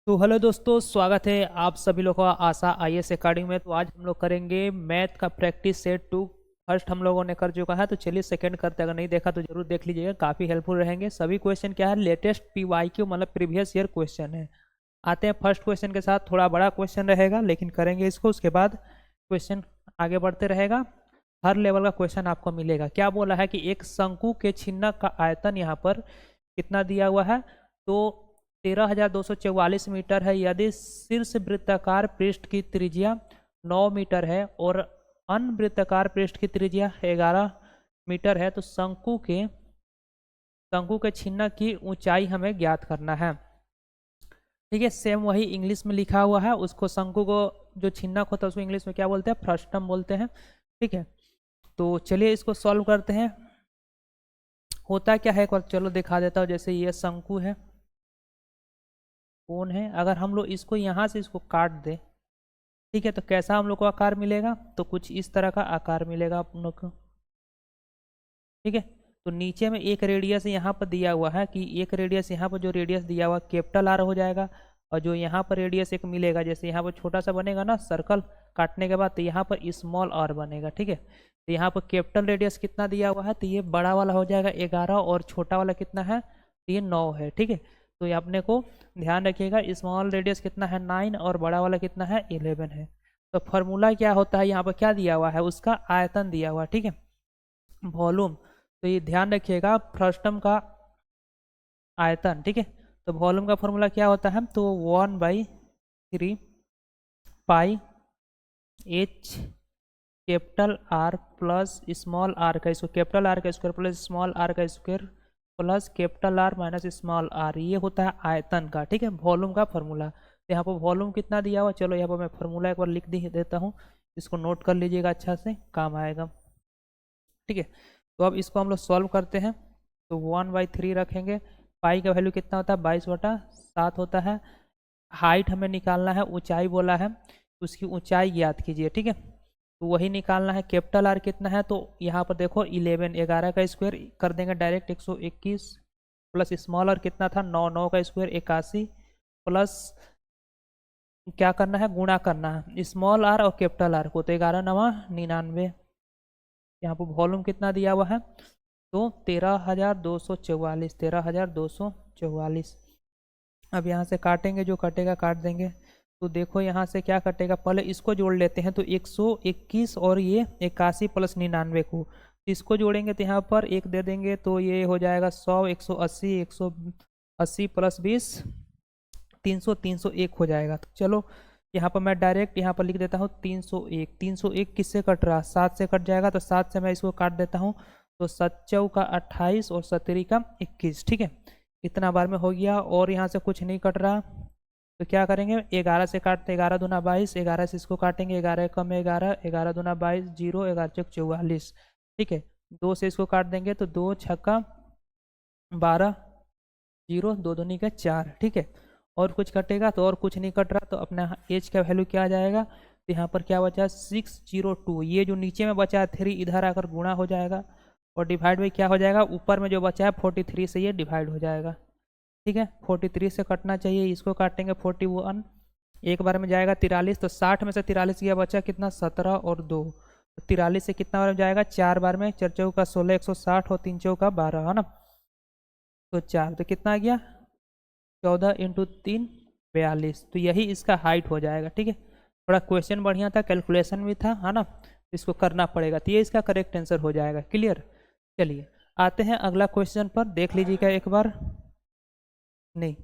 तो हेलो दोस्तों, स्वागत है आप सभी लोगों का आशा आईएएस एकेडमी में। तो आज हम लोग करेंगे मैथ का प्रैक्टिस सेट 2। फर्स्ट हम लोगों ने कर चुका है, तो चलिए सेकंड करते हैं। अगर नहीं देखा तो जरूर देख लीजिएगा, काफ़ी हेल्पफुल रहेंगे। सभी क्वेश्चन क्या है, लेटेस्ट पीवाईक्यू मतलब प्रीवियस ईयर क्वेश्चन है। आते हैं फर्स्ट क्वेश्चन के साथ। थोड़ा बड़ा क्वेश्चन रहेगा लेकिन करेंगे इसको, उसके बाद क्वेश्चन आगे बढ़ते रहेगा। हर लेवल का क्वेश्चन आपको मिलेगा। क्या बोला है कि एक शंकु के छिन्नक का आयतन यहाँ पर कितना दिया हुआ है, तो 13,244 मीटर है। यदि शीर्ष वृत्ताकार पृष्ठ की त्रिज्या 9 मीटर है और अनवृत्ताकार पृष्ठ की त्रिज्या 11 मीटर है, तो शंकु के छिन्नक की ऊंचाई हमें ज्ञात करना है। ठीक है, सेम वही इंग्लिश में लिखा हुआ है। उसको शंकु को जो छिन्नक होता है उसको इंग्लिश में क्या बोलते हैं, फ्रस्टम बोलते हैं। ठीक है, तो चलिए इसको सॉल्व करते हैं। होता क्या है एक बार चलो दिखा देता हूँ। जैसे ये शंकु है, कोण है। अगर हम लोग इसको यहाँ से इसको काट दें, ठीक है, तो कैसा हम लोग को आकार मिलेगा, तो कुछ इस तरह का आकार मिलेगा आप लोग को। ठीक है, तो नीचे में एक रेडियस यहाँ पर दिया हुआ है कि एक रेडियस यहाँ पर जो रेडियस दिया हुआ कैपिटल आर हो जाएगा, और जो यहाँ पर रेडियस एक मिलेगा, जैसे यहाँ पर छोटा सा बनेगा ना सर्कल काटने के बाद, तो यहाँ पर स्मॉल आर बनेगा। ठीक है, तो यहाँ पर कैपिटल रेडियस कितना दिया हुआ है, तो ये बड़ा वाला हो जाएगा 11 और छोटा वाला कितना है, तो ये 9 है। ठीक है, तो ये अपने को ध्यान रखिएगा, स्मॉल रेडियस कितना है 9 और बड़ा वाला कितना है 11 है। तो फॉर्मूला क्या होता है, यहाँ पर क्या दिया हुआ है, उसका आयतन दिया हुआ है। ठीक है, वॉल्यूम, तो ये ध्यान रखिएगा फ्रस्टम का आयतन। ठीक है, तो वॉल्यूम का फॉर्मूला क्या होता है, तो 1/3 pi H capital R plus small R का स्क्वायर, कैपिटल आर का स्क्वायर प्लस स्मॉल आर का square plus capital R minus small R, ये होता है आयतन का। ठीक है, वॉल्यूम का फॉर्मूला। तो यहाँ पर वॉल्यूम कितना दिया हुआ, चलो यहाँ पर मैं फॉर्मूला एक बार लिख देता हूँ, इसको नोट कर लीजिएगा, अच्छा से काम आएगा। ठीक है, तो अब इसको हम लोग सॉल्व करते हैं। तो 1/3 रखेंगे। पाई का वैल्यू कितना होता है, 22/7 होता है। हाइट हमें निकालना है, ऊंचाई बोला है, उसकी ऊंचाई ज्ञात कीजिए। ठीक है, तो वही निकालना है। कैपिटल आर कितना है, तो यहाँ पर देखो 11 का स्क्वायर कर देंगे डायरेक्ट 121 प्लस स्मॉल आर कितना था 9 का स्क्वायर 81 प्लस क्या करना है, गुणा करना है स्मॉल आर और कैपिटल आर को, तो 11×9 = 99। यहाँ पर वॉल्यूम कितना दिया हुआ है, तो 13,244। अब यहाँ से काटेंगे, जो कटेगा काट देंगे। तो देखो यहाँ से क्या कटेगा, पहले इसको जोड़ लेते हैं। तो 121 और ये 81 प्लस 99 को इसको जोड़ेंगे, तो यहाँ पर एक दे देंगे, तो ये हो जाएगा 100, 180, 180 प्लस 20 300, 301 हो जाएगा। तो चलो यहाँ पर मैं डायरेक्ट यहाँ पर लिख देता हूँ 301। 301 किससे कट रहा, 7 से कट जाएगा, तो 7 से मैं इसको काट देता हूँ। तो 7×4 का 28 और 7×3 का 21। ठीक है, इतना बार में हो गया, और यहाँ से कुछ नहीं कट रहा, तो क्या करेंगे 11 से काटते, 11×2 = 22, 11 से इसको काटेंगे, 11 कम 11, 11×2 = 22, 0, 11×4 = 44। ठीक है, 2 से इसको काट देंगे, तो 2×6 = 12, 0, 2×2 = 4। ठीक है, और कुछ कटेगा, तो और कुछ नहीं कट रहा, तो अपना एज का वैल्यू क्या आ जाएगा, तो यहाँ पर क्या बचा 602। ये जो नीचे में बचा है 3 इधर आकर गुणा हो जाएगा, और डिवाइड में क्या हो जाएगा, ऊपर में जो बचा है 43 से ये डिवाइड हो जाएगा। ठीक है, 43 से कटना चाहिए, इसको काटेंगे 41, एक बार में जाएगा 43, तो 60 में से 43 गया, बचा कितना 17 और 2, तो 43 से कितना बार में जाएगा, 4 बार में, 4×4 का 16, 160 और 3×4 का 12 है ना, तो 4, तो कितना आ गया 14 × 3 42। तो यही इसका हाइट हो जाएगा। ठीक है, थोड़ा क्वेश्चन बढ़िया था, कैलकुलेशन भी था, है ना, इसको करना पड़ेगा, तो ये इसका करेक्ट आंसर हो जाएगा। क्लियर, चलिए आते हैं अगला क्वेश्चन पर, देख लीजिएगा एक बार। नहीं,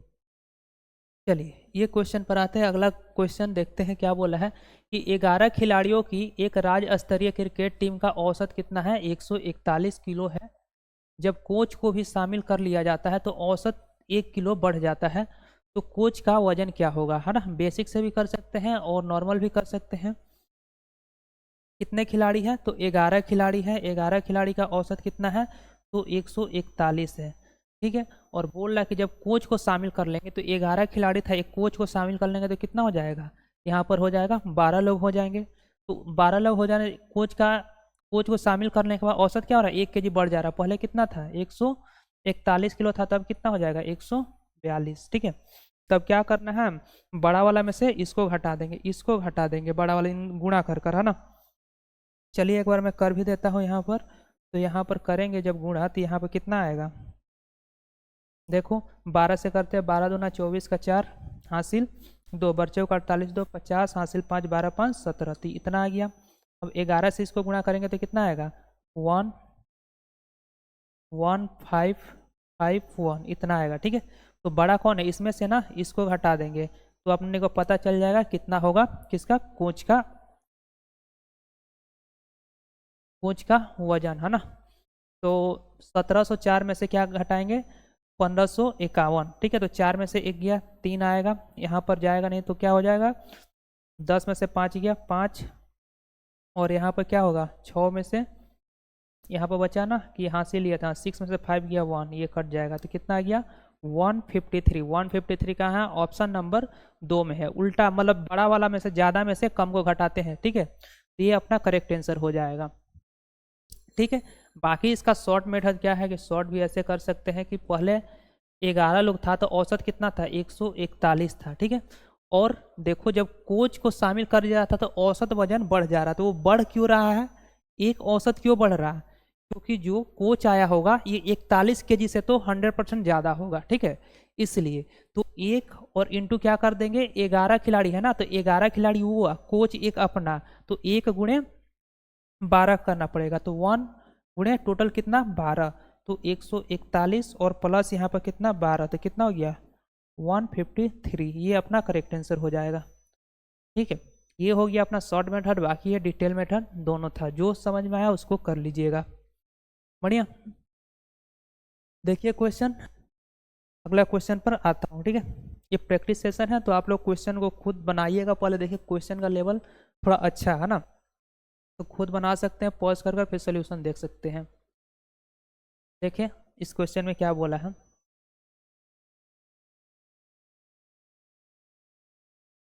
चलिए ये क्वेश्चन पर आते हैं। अगला क्वेश्चन देखते हैं क्या बोला है कि 11 खिलाड़ियों की एक राज्य स्तरीय क्रिकेट टीम का औसत कितना है, 141 किलो है। जब कोच को भी शामिल कर लिया जाता है तो औसत 1 किलो बढ़ जाता है। तो कोच का वजन क्या होगा, है ना, बेसिक से भी कर सकते हैं और नॉर्मल भी कर सकते हैं। कितने खिलाड़ी हैं, तो 11 खिलाड़ी है। 11 खिलाड़ी का औसत कितना है, तो 141 है। ठीक है, और बोल रहा है कि जब कोच को शामिल कर लेंगे, तो 11 खिलाड़ी था, एक कोच को शामिल कर लेंगे तो कितना हो जाएगा, यहाँ पर हो जाएगा 12 लोग हो जाएंगे। तो 12 लोग हो जाने, कोच को शामिल करने के बाद औसत क्या हो रहा है, 1 kg बढ़ जा रहा है। पहले कितना था 141 किलो था, तब कितना हो जाएगा 142। ठीक है, तब क्या करना है, बड़ा वाला में से इसको घटा देंगे, इसको घटा देंगे, बड़ा वाला गुणा कर कर, है ना। चलिए एक बार मैं कर भी देता हूँ यहाँ पर। तो यहाँ पर करेंगे जब गुणा, तो यहाँ पर कितना आएगा, देखो 12 से करते हैं, 12 दूना 24 का 4 हासिल 2, बच्चों का 48 2 50 हासिल 5 12 5 17, तो इतना आ गया। अब 11 से इसको गुणा करेंगे तो कितना आएगा, 1 1 5 5 1, इतना आएगा। ठीक है, तो बड़ा कौन है इसमें से ना, इसको घटा देंगे तो अपने को पता चल जाएगा कितना होगा, किसका, कोच का वजन, है ना। तो 1704 में से क्या घटाएंगे, 1551। ठीक है, तो 4 में से 1 गया, 3 आएगा, यहाँ पर जाएगा नहीं तो क्या हो जाएगा, 10 में से 5 गया 5, और यहाँ पर क्या होगा, 6 में से यहाँ पर बचा ना कि यहाँ से लिया था, 6 में से 5 गया 1, ये कट जाएगा, तो कितना आ गया 153। 153 कहाँ है, ऑप्शन नंबर 2 में है, उल्टा मतलब बड़ा वाला में से ज़्यादा में से कम को घटाते हैं। ठीक है, तो ये अपना करेक्ट आंसर हो जाएगा। ठीक है, बाकी इसका शॉर्ट मेथड क्या है कि शॉर्ट भी ऐसे कर सकते हैं कि पहले 11 लोग था तो औसत कितना था, 141 था। ठीक है, और देखो जब कोच को शामिल कर दिया था तो औसत वजन बढ़ जा रहा, तो वो बढ़ क्यों रहा है, एक औसत क्यों बढ़ रहा है, क्योंकि जो कोच आया होगा ये 41 केजी से तो 100% ज़्यादा होगा। ठीक है, इसलिए तो एक और इंटू क्या कर देंगे, 11 खिलाड़ी है ना, तो 11 खिलाड़ी हुआ, कोच एक अपना, तो 1 गुणे 12 करना पड़ेगा, तो 1 गुणे टोटल कितना 12, तो 141 और प्लस यहाँ पर कितना 12, तो कितना हो गया 153, ये अपना करेक्ट आंसर हो जाएगा। ठीक है, ये हो गया अपना शॉर्ट मेथड, बाकी है डिटेल मेथड, दोनों था, जो समझ में आया उसको कर लीजिएगा। बढ़िया, देखिए क्वेश्चन, अगला क्वेश्चन पर आता हूँ। ठीक है, ये प्रैक्टिस सेशन है तो आप लोग क्वेश्चन को खुद बनाइएगा, पहले देखिए क्वेश्चन का लेवल थोड़ा अच्छा है ना, तो खुद बना सकते हैं, पॉज कर फिर सोल्यूशन देख सकते हैं। देखिए इस क्वेश्चन में क्या बोला है,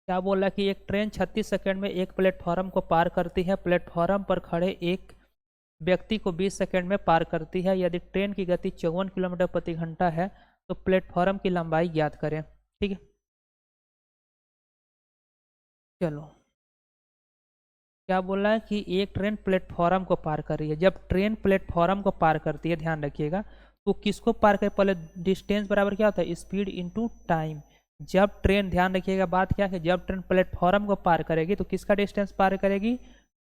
क्या बोला कि एक ट्रेन 36 सेकंड में एक प्लेटफॉर्म को पार करती है, प्लेटफॉर्म पर खड़े एक व्यक्ति को 20 सेकंड में पार करती है, यदि ट्रेन की गति 54 किलोमीटर प्रति घंटा है तो प्लेटफॉर्म की लंबाई ज्ञात करें। ठीक है, चलो क्या बोला है कि एक ट्रेन प्लेटफॉर्म को पार कर रही है, जब ट्रेन प्लेटफॉर्म को पार करती है, ध्यान रखिएगा, तो किसको पार करे, पहले डिस्टेंस बराबर क्या होता है, स्पीड इनटू टाइम। जब ट्रेन, ध्यान रखिएगा बात क्या है, जब ट्रेन प्लेटफॉर्म को पार करेगी तो किसका डिस्टेंस पार करेगी,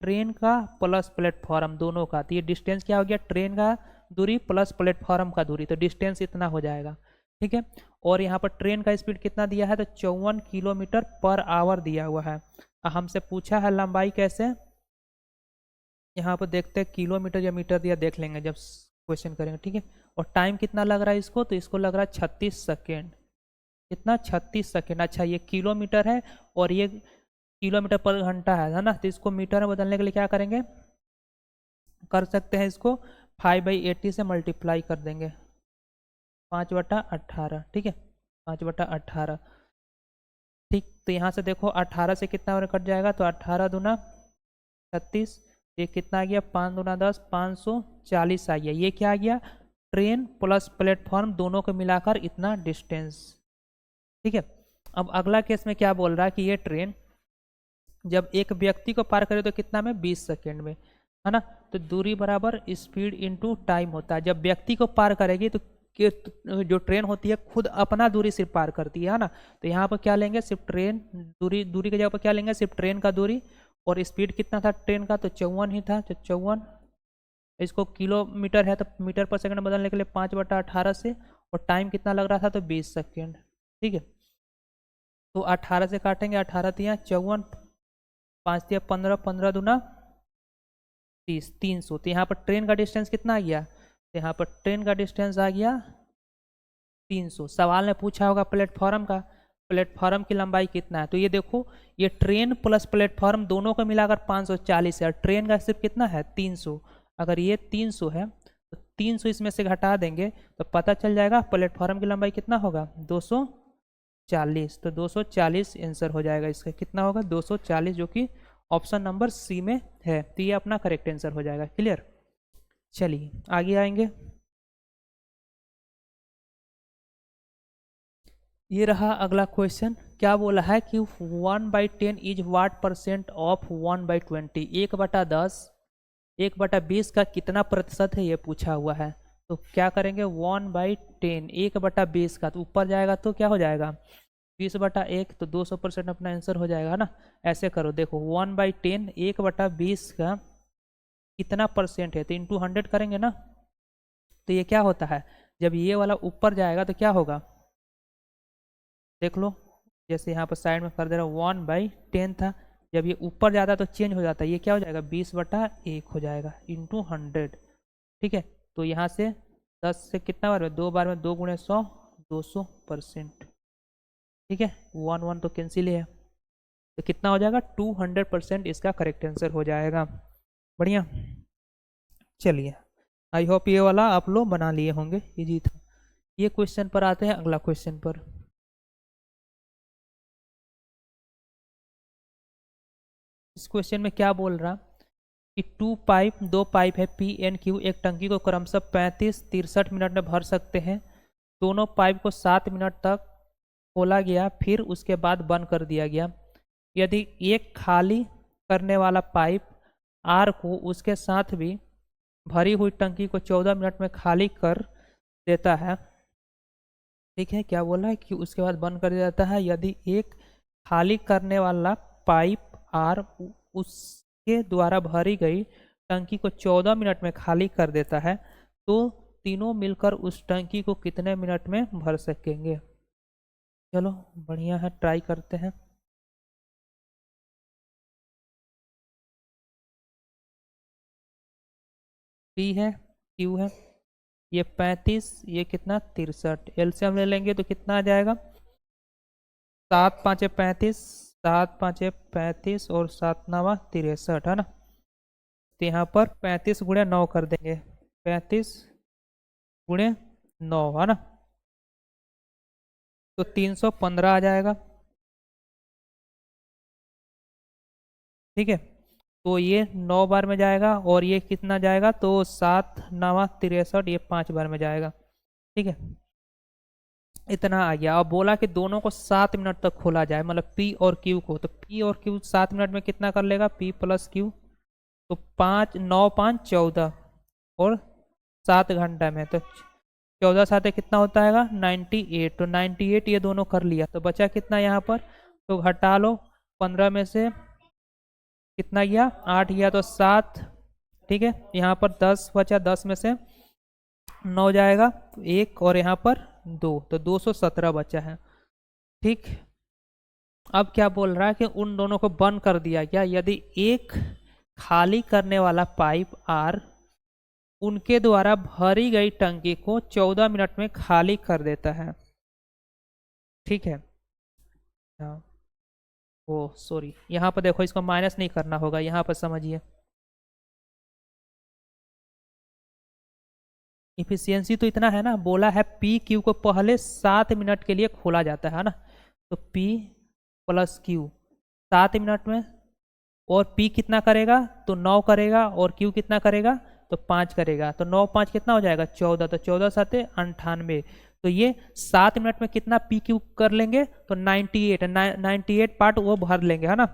ट्रेन का प्लस प्लेटफॉर्म दोनों का, तो ये डिस्टेंस क्या हो गया, ट्रेन का दूरी प्लस प्लेटफॉर्म का दूरी, तो डिस्टेंस इतना हो जाएगा। ठीक है, और यहाँ पर ट्रेन का स्पीड कितना दिया है, तो 54 किलोमीटर पर आवर दिया हुआ है। हमसे पूछा है लंबाई कैसे, यहाँ पर देखते हैं किलोमीटर या मीटर दिया, देख लेंगे जब क्वेश्चन करेंगे। ठीक है, और टाइम कितना लग रहा है इसको, तो इसको लग रहा है 36 सेकेंड, कितना 36 सेकेंड। अच्छा ये किलोमीटर है और ये किलोमीटर पर घंटा है ना, तो इसको मीटर में बदलने के लिए क्या करेंगे, कर सकते हैं इसको 5/80 से मल्टीप्लाई कर देंगे, 5/18। ठीक है, 5/18। ठीक, तो यहाँ से देखो 18 से कितना और कट जाएगा, तो 18 दूना 36, ये कितना आ गया 5 दूना 10, 540 आ गया। ये क्या आ गया, ट्रेन प्लस प्लेटफॉर्म दोनों को मिलाकर इतना डिस्टेंस। ठीक है, अब अगला केस में क्या बोल रहा है कि ये ट्रेन जब एक व्यक्ति को पार करे तो कितना में, 20 सेकेंड में, है ना, तो दूरी बराबर स्पीड इनटू टाइम होता है। जब व्यक्ति को पार करेगी तो जो ट्रेन होती है खुद अपना दूरी सिर्फ पार करती है ना, तो यहाँ पर क्या लेंगे, सिर्फ ट्रेन दूरी, दूरी की जगह पर क्या लेंगे, सिर्फ ट्रेन का दूरी, और स्पीड कितना था ट्रेन का, तो 54 ही था, तो 54, इसको किलोमीटर है तो मीटर पर सेकंड बदलने के लिए 5/18 से, और टाइम कितना लग रहा था, तो 20 सेकेंड। ठीक है, तो 18 से काटेंगे, 18 तिया 54, 5 तिया 15, 15 दूना 30, 300, तो यहाँ पर ट्रेन का डिस्टेंस कितना आ गया, तो यहाँ पर ट्रेन का डिस्टेंस आ गया 300। सवाल में पूछा होगा प्लेटफॉर्म का, प्लेटफॉर्म की लंबाई कितना है, तो ये देखो ये ट्रेन प्लस प्लेटफॉर्म दोनों को मिलाकर 540 है, और ट्रेन का सिर्फ कितना है 300। अगर ये 300 है तो 300 इसमें से घटा देंगे तो पता चल जाएगा प्लेटफॉर्म की लंबाई कितना होगा, 240। तो 240 आंसर हो जाएगा इसका, कितना होगा 240, जो कि ऑप्शन नंबर सी में है, तो ये अपना करेक्ट आंसर हो जाएगा। क्लियर, चलिए आगे आएंगे। ये रहा अगला क्वेश्चन। क्या बोला है कि 1/10 इज वाट परसेंट ऑफ 1/20, 1/10 1/20 का कितना प्रतिशत है ये पूछा हुआ है। तो क्या करेंगे, 1/10 1/20 का, तो ऊपर जाएगा तो क्या हो जाएगा 20/1, तो 200% अपना आंसर हो जाएगा ना। ऐसे करो, देखो 1/10 1/20 का कितना परसेंट है, तो इंटू 100 करेंगे ना। तो ये क्या होता है, जब ये वाला ऊपर जाएगा तो क्या होगा, देख लो, जैसे यहाँ पर साइड में कर दे रहा हूँ 1/10 था, जब ये ऊपर जाता है तो चेंज हो जाता है, ये क्या हो जाएगा 20/1 हो जाएगा इंटू 100। ठीक है, तो यहाँ से 10 से कितना बार में, 2 बार में, 2 गुणे 100, 200%। ठीक है, 1 1 तो कैंसिल है, तो कितना हो जाएगा 200% इसका करेक्ट आंसर हो जाएगा। बढ़िया, चलिए, आई होप ये वाला आप लोग बना लिए होंगे, इजी था। ये क्वेश्चन पर आते हैं, अगला क्वेश्चन पर। इस क्वेश्चन में क्या बोल रहा कि दो पाइप है पी एन क्यू एक टंकी को क्रमशः 35-63 मिनट में भर सकते हैं। दोनों पाइप को 7 मिनट तक खोला गया, फिर उसके बाद बंद कर दिया गया। यदि एक खाली करने वाला पाइप आर को उसके साथ भी भरी हुई टंकी को 14 मिनट में खाली कर देता है। ठीक है, क्या बोला है कि उसके बाद बंद कर दिया जाता है। यदि एक खाली करने वाला पाइप आर उसके द्वारा भरी गई टंकी को 14 मिनट में खाली कर देता है, तो तीनों मिलकर उस टंकी को कितने मिनट में भर सकेंगे। चलो बढ़िया है, ट्राई करते हैं। पी है, क्यू है, ये 35, ये कितना 63, एलसीएम ले लेंगे तो कितना आ जाएगा 7 5 35, 7 5 35 और 7 9 63 है ना। तो यहाँ पर 35 × 9 कर देंगे, 35 × 9 है ना, तो 315 आ जाएगा। ठीक है, तो ये 9 बार में जाएगा और ये कितना जाएगा, तो 7 9 63, ये 5 बार में जाएगा। ठीक है, इतना आ गया। अब बोला कि दोनों को 7 मिनट तक खोला जाए, मतलब पी और क्यू को, तो पी और क्यू 7 मिनट में कितना कर लेगा, पी प्लस क्यू, तो 5 9 5 14 और 7 घंटा में, तो 14 7 कितना होता है 98, तो 98 ये दोनों कर लिया, तो बचा कितना यहाँ पर, तो घटा लो 15 में से कितना गया 8 गया, तो 7। ठीक है, यहाँ पर 10 बचा, 10 में से 9 जाएगा, एक और यहाँ पर 2, तो 217 बचा है। ठीक, अब क्या बोल रहा है कि उन दोनों को बंद कर दिया गया यदि एक खाली करने वाला पाइप आर उनके द्वारा भरी गई टंकी को 14 मिनट में खाली कर देता है। ठीक है, हाँ, ओ सॉरी, यहाँ पर देखो इसको माइनस नहीं करना होगा, यहाँ पर समझिए, इफिशियंसी तो इतना है ना, बोला है पी क्यू को पहले 7 मिनट के लिए खोला जाता है ना, तो पी प्लस क्यू 7 मिनट में, और पी कितना करेगा, तो 9 करेगा, और क्यू कितना करेगा, तो 5 करेगा, तो 9 5 कितना हो जाएगा 14, तो 14 7 98, तो ये 7 मिनट में कितना पी क्यू कर लेंगे, तो 98 98 पार्ट वो भर लेंगे है ना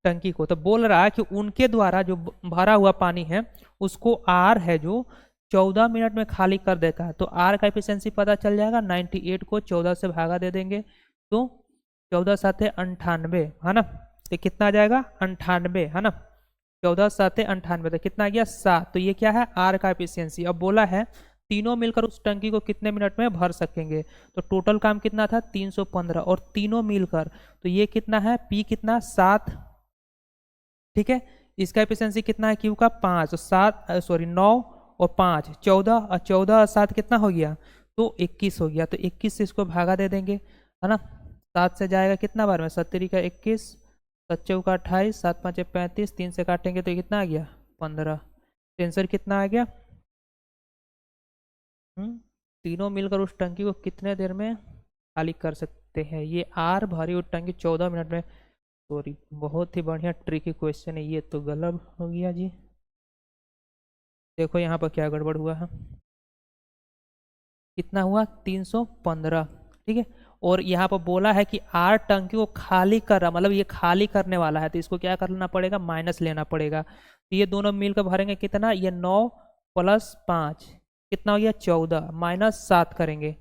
टंकी को। तो बोल रहा है कि उनके द्वारा जो भरा हुआ पानी है उसको आर है जो 14 मिनट में खाली कर देता है, तो आर का एफिशिएंसी पता चल जाएगा, 98 को 14 से भागा दे देंगे, तो 14 7 98 है ना, तो कितना आ जाएगा 98 है ना, 14 7 98, तो कितना आ गया 7, तो ये क्या है आर का एफिशिएंसी। अब बोला है तीनों मिलकर उस टंकी को कितने मिनट में भर सकेंगे, तो टोटल काम कितना था 315, और तीनों मिलकर, तो ये कितना है पी कितना 7। ठीक है, इसका एफिशिएंसी कितना है क्यू का 5, तो 7 सॉरी 9 और 5 14, और 14 और 7 कितना हो गया, तो 21 हो गया, तो 21 से इसको भागा दे देंगे है ना, 7 से जाएगा कितना बार में, 7 का 21, 7 चौका 28, 7 5 35, 3 से काटेंगे तो कितना आ गया 15, आंसर कितना आ गया। तीनों मिलकर उस टंकी को कितने देर में खाली कर सकते हैं, ये आर भरी हुई टंकी 14 मिनट में, सॉरी बहुत ही बढ़िया ट्रिकी क्वेश्चन है, ये तो गलत हो गया जी। देखो यहाँ पर क्या गड़बड़ हुआ है, कितना हुआ 315। ठीक है, और यहाँ पर बोला है कि R टंकी को खाली कर रहा, मतलब ये खाली करने वाला है, तो इसको क्या करना पड़ेगा, माइनस लेना पड़ेगा। तो ये दोनों मिलकर भरेंगे कितना, ये 9 + 5 कितना हो गया 14, -7 करेंगे,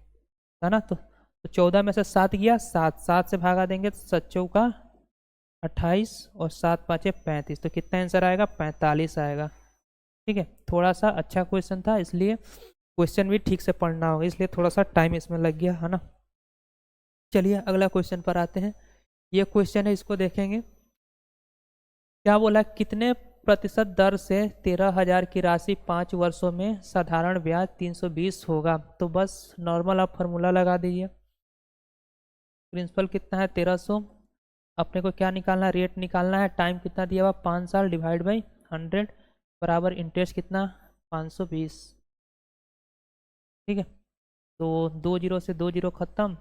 है ना। तो 14 में से 7 गया, 7 से भागा देंगे तो 7 चौका 28 और 7 पाँचे 35, तो कितना आंसर आएगा, 45 आएगा। ठीक है, थोड़ा सा अच्छा क्वेश्चन था, इसलिए क्वेश्चन भी ठीक से पढ़ना होगा, इसलिए थोड़ा सा टाइम इसमें लग गया, है ना। चलिए अगला क्वेश्चन पर आते हैं। ये क्वेश्चन है, इसको देखेंगे। क्या बोला, कितने प्रतिशत दर से 13,000 की राशि 5 वर्षों में साधारण ब्याज 320 होगा। तो बस नॉर्मल आप फार्मूला लगा दीजिए। प्रिंसिपल कितना है 1300, अपने को क्या निकालना है, रेट निकालना है, टाइम कितना दिया हुआ 5 साल डिवाइड बाई 100 बराबर इंटरेस्ट कितना 520। ठीक है, तो 2 जीरो से 2 जीरो खत्म,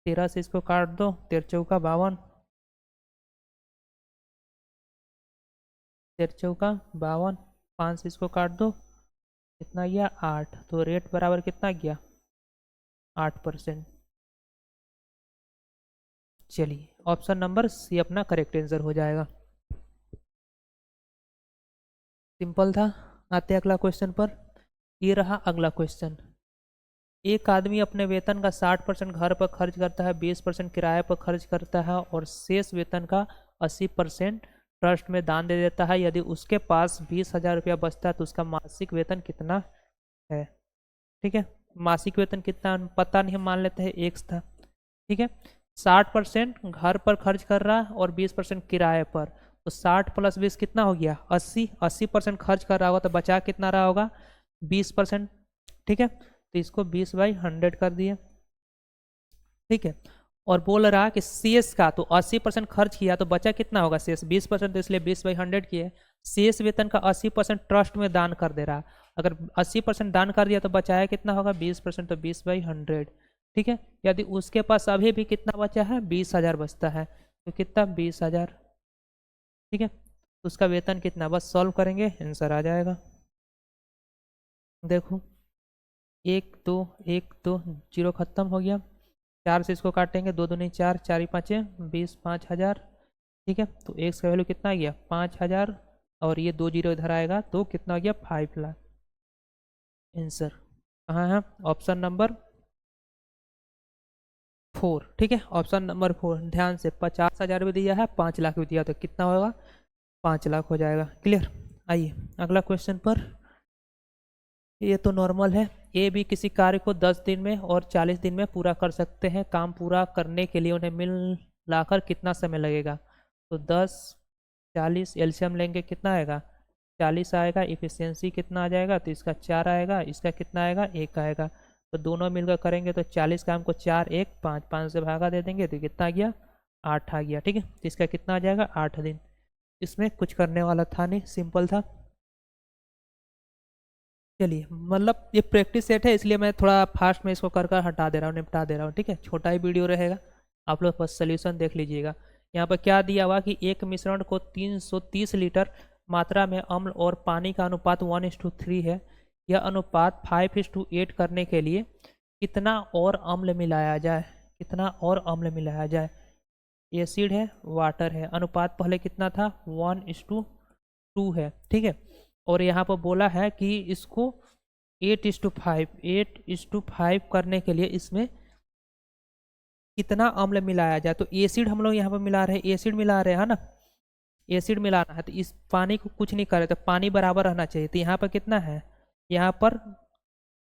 13 से इसको काट दो, 13 चौका 52, 13 चौका 52, 5 से इसको काट दो, कितना गया 8, तो रेट बराबर कितना गया 8%। चलिए ऑप्शन नंबर सी अपना करेक्ट आंसर हो जाएगा। सिंपल था। आते अगला क्वेश्चन पर। ये रहा अगला क्वेश्चन। एक आदमी अपने वेतन का 60% घर पर खर्च करता है, 20% किराए पर खर्च करता है और शेष वेतन का 80% ट्रस्ट में दान दे देता है। यदि उसके पास 20,000 रुपया बचता है तो उसका मासिक वेतन कितना है। ठीक है, मासिक वेतन कितना पता नहीं, हम मान लेते हैं एक्स था। ठीक है, 60% घर पर खर्च कर रहा है और 20% किराए पर, तो 60 + 20 कितना हो गया 80, 80% खर्च कर रहा होगा तो बचा कितना रहा होगा 20%। ठीक है, तो इसको 20/100 कर दिए। ठीक है, और बोल रहा कि शेष का, तो 80% खर्च किया तो बचा कितना होगा शेष 20%, तो इसलिए 20/100 किए। शेष वेतन का 80% ट्रस्ट में दान कर दे रहा, अगर 80% दान कर दिया तो बचाया कितना होगा 20%, तो 20/100। ठीक है, यदि उसके पास अभी भी कितना बचा है 20,000 बचता है, तो कितना 20,000। ठीक है, तो उसका वेतन कितना, बस सॉल्व करेंगे आंसर आ जाएगा। देखो 1 2 1 2 जीरो खत्म हो गया, 4 से इसको काटेंगे, 2 दूनी 4, 4 5 20, 5,000। ठीक है, तो एक्स का वैल्यू कितना आ गया 5,000 और ये 2 जीरो इधर आएगा तो कितना आ गया 5 लाख। आंसर कहाँ है, ऑप्शन नंबर 4। ठीक है, ऑप्शन नंबर 4। ध्यान से 50,000 भी दिया है, 5 लाख भी दिया, तो कितना होगा 5 लाख हो जाएगा। क्लियर। आइए अगला क्वेश्चन पर। ये तो नॉर्मल है। ए भी किसी कार्य को 10 दिन में और 40 दिन में पूरा कर सकते हैं। काम पूरा करने के लिए उन्हें मिल लाकर कितना समय लगेगा। तो 10 40 एलसीएम लेंगे कितना आएगा 40 आएगा। इफिशियंसी कितना आ जाएगा, तो इसका 4 आएगा, इसका कितना आएगा 1 आएगा। तो दोनों मिलकर करेंगे तो 40 का हमको 4 1 5 5 से भागा दे देंगे तो कितना आ गया 8 आ गया। ठीक है, तो इसका कितना आ जाएगा 8 दिन। इसमें कुछ करने वाला था नहीं, सिंपल था। चलिए, मतलब ये प्रैक्टिस सेट है इसलिए मैं थोड़ा फास्ट में इसको कर कर हटा दे रहा हूँ, निपटा दे रहा हूँ। ठीक है, छोटा ही वीडियो रहेगा, आप लोग बस सोल्यूशन देख लीजिएगा। यहाँ पर क्या दिया हुआ कि एक मिश्रण को 330 लीटर मात्रा में अम्ल और पानी का अनुपात 1:3 है। यह अनुपात 5:8 करने के लिए कितना और अम्ल मिलाया जाए, कितना और अम्ल मिलाया जाए। एसिड है, वाटर है, अनुपात पहले कितना था 1:2 है। ठीक है, और यहाँ पर बोला है कि इसको 8:5 करने के लिए इसमें कितना अम्ल मिलाया जाए। तो एसिड हम लोग यहाँ पर मिला रहे हैं, एसिड मिला रहे हैं, है ना, एसिड मिलाना है। तो इस पानी को कुछ नहीं कर रहे, तो पानी बराबर रहना चाहिए। तो यहाँ पर कितना है, यहाँ पर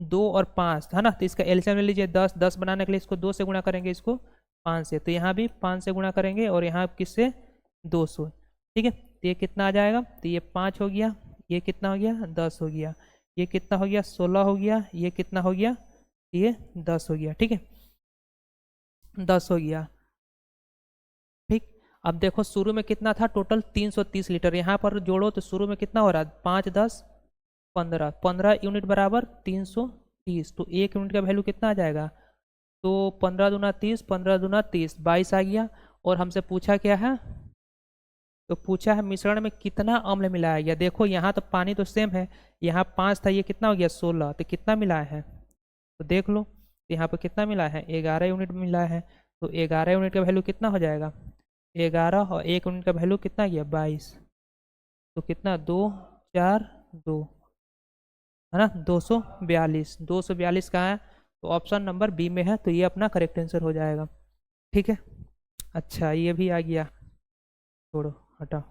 2 और 5 है ना, तो इसका एलसीएम ले लीजिए 10, 10 बनाने के लिए इसको 2 से गुणा करेंगे, इसको 5 से, तो यहाँ भी 5 से गुणा करेंगे और यहाँ किससे 200। ठीक है, तो ये कितना आ जाएगा, तो ये 5 हो गया, ये कितना हो गया 10 हो गया, ये कितना हो गया 16 हो गया, ये कितना हो गया ये 10 हो गया। ठीक है, 10 हो गया। ठीक, अब देखो शुरू में कितना था टोटल 330 लीटर, यहाँ पर जोड़ो तो शुरू में कितना हो रहा है 5 10 15, 15 यूनिट बराबर 330, तो 1 यूनिट का वैल्यू कितना आ जाएगा, तो 15 दूना 30, 15 दूना 30, 22 आ गया। और हमसे पूछा क्या है, तो पूछा है मिश्रण में कितना अम्ल मिलाया गया। देखो यहाँ तो पानी तो सेम है, यहाँ 5 था, ये कितना हो गया 16, तो कितना मिलाया है तो देख लो। तो यहाँ पे कितना मिला है, 11 यूनिट मिला है। तो 11 यूनिट का वैल्यू कितना हो जाएगा, 11 और 1 यूनिट का वैल्यू कितना गया, 22। तो कितना, 2 4 2, है ना, 242। 242 कहाँ है, तो ऑप्शन नंबर बी में है, तो ये अपना करेक्ट आंसर हो जाएगा। ठीक है, अच्छा ये भी आ गया, छोड़ो हटाओ।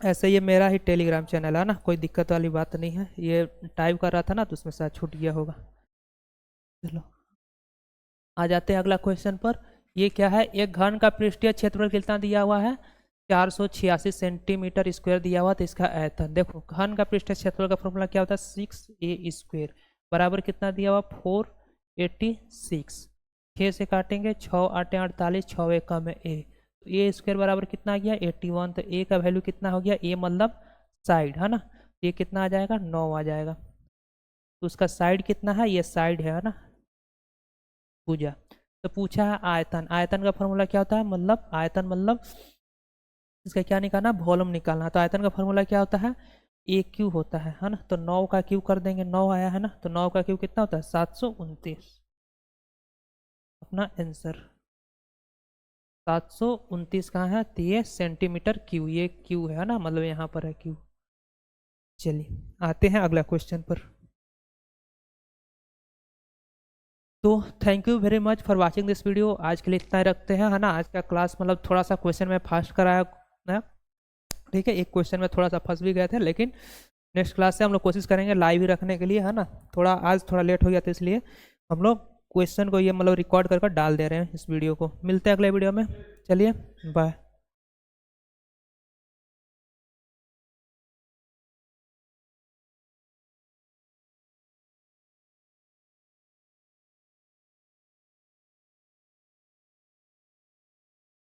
ऐसे ये मेरा ही टेलीग्राम चैनल है ना, कोई दिक्कत वाली बात नहीं है, ये टाइप कर रहा था ना तो उसमें शायद छूट गया होगा। चलो आ जाते हैं अगला क्वेश्चन पर। ये क्या है, एक घन का पृष्ठीय क्षेत्रफल कितना दिया हुआ है, 486 सेंटीमीटर स्क्वायर दिया हुआ, तो इसका आयतन देखो, घन का पृष्ठीय क्षेत्रफल का फॉर्मूला क्या होता है, 6a² बराबर कितना दिया हुआ, 486। 6 से काटेंगे, 6 8 48, 6 एक कम है a, तो ए स्क्वायर बराबर कितना आ गया, 81। तो ए का वैल्यू कितना हो गया, ए मतलब साइड है ना, ये कितना आ जाएगा, 9 आ जाएगा। तो उसका साइड कितना है, ये साइड है ना, पूजा। तो पूछा है आयतन, आयतन का फॉर्मूला क्या होता है, मतलब आयतन मतलब इसका क्या निकालना, वॉल्यूम निकालना। तो आयतन का फॉर्मूला क्या होता है, ए क्यू होता है ना। तो 9 का क्यू कर देंगे, 9 आया है ना, तो 9 का क्यू कितना होता है, 729। अपना आंसर 729 कहाँ है, तो ये सेंटीमीटर क्यू, ये क्यू है ना, मतलब यहाँ पर है क्यू। चलिए आते हैं अगला क्वेश्चन पर। तो thank you very much for watching this video. आज के लिए इतना ही रखते हैं, है ना। आज का क्लास मतलब थोड़ा सा क्वेश्चन में फास्ट कराया है, ठीक है। एक क्वेश्चन में थोड़ा सा फंस भी गए थे, लेकिन नेक्स्ट क्लास से हम लोग कोशिश करेंगे लाइव ही रखने के लिए, है ना। थोड़ा आज थोड़ा लेट हो गया था, इसलिए हम लोग क्वेश्चन को ये मतलब रिकॉर्ड कर डाल दे रहे हैं इस वीडियो को। मिलते हैं अगले वीडियो में, चलिए बाय।